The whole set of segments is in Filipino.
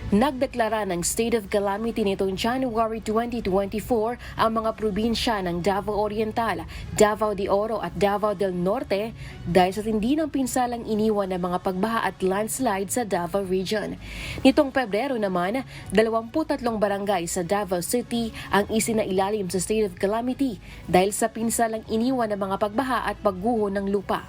Nagdeklara ng state of calamity nitong January 2024 ang mga probinsya ng Davao Oriental, Davao de Oro at Davao del Norte dahil sa tindi ng pinsalang iniwan ng mga pagbaha at landslide sa Davao Region. Nitong Pebrero naman, 23 barangay sa Davao City ang isinailalim sa state of calamity dahil sa pinsalang iniwan ng mga pagbaha at pagguho ng lupa.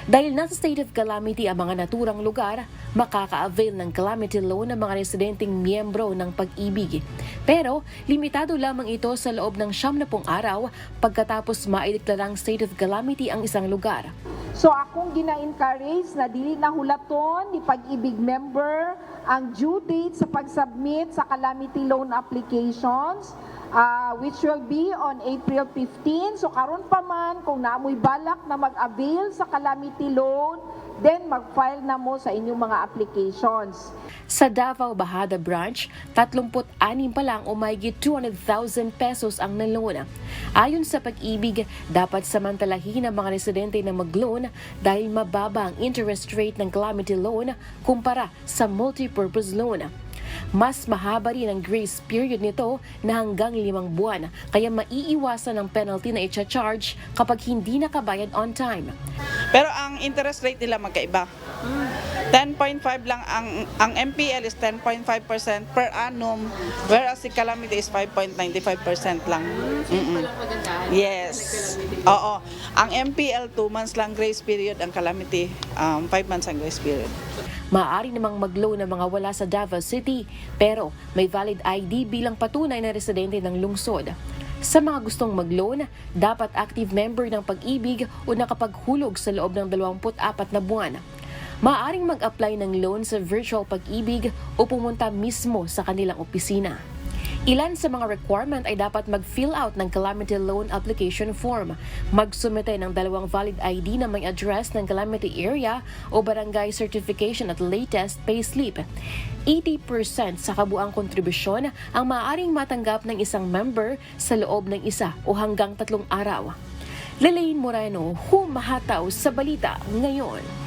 Dahil nasa state of calamity ang mga naturang lugar, makaka-avail ng calamity loan ang mga residenteng miyembro ng Pag-ibig. Pero limitado lamang ito sa loob ng 70 araw pagkatapos maideklarang state of calamity ang isang lugar. So akong gina-encourage na dili na hulaton ni Pag-ibig member ang due date sa pag-submit sa calamity loan applications which will be on April 15. So karon pa man kung naamoy balak na mag-avail sa calamity loan, then mag-file na mo sa inyong mga applications. Sa Davao Bahada Branch, 36 pa lang o mahigit 200,000 pesos ang naloan. Ayon sa Pag-ibig, dapat samantalahin ang mga residente na mag-loan dahil mababa ang interest rate ng calamity loan kumpara sa multi-purpose loan. Mas mahaba rin ang grace period nito na hanggang 5 buwan, kaya maiiwasan ang penalty na i-charge kapag hindi nakabayad on time. Pero ang interest rate nila magkaiba. 10.5 lang ang MPL is 10.5% per annum, whereas si calamity is 5.95% lang. Yes. Oo. Ang MPL 2 months lang grace period, ang calamity 5 months ang grace period. Maaari namang mag-loan ng mga wala sa Davao City, pero may valid ID bilang patunay na residente ng lungsod. Sa mga gustong mag-loan, dapat active member ng Pag-ibig o nakapaghulog sa loob ng 24 na buwan. Maaaring mag-apply ng loan sa virtual Pag-ibig o pumunta mismo sa kanilang opisina. Ilan sa mga requirement ay dapat mag-fill out ng calamity loan application form, magsumite ng 2 valid ID na may address ng calamity area o barangay certification at latest payslip. 80% sa kabuang kontribusyon ang maaaring matanggap ng isang member sa loob ng 1 o hanggang 3 araw. Lelaine Moreno, humahataw sa balita ngayon.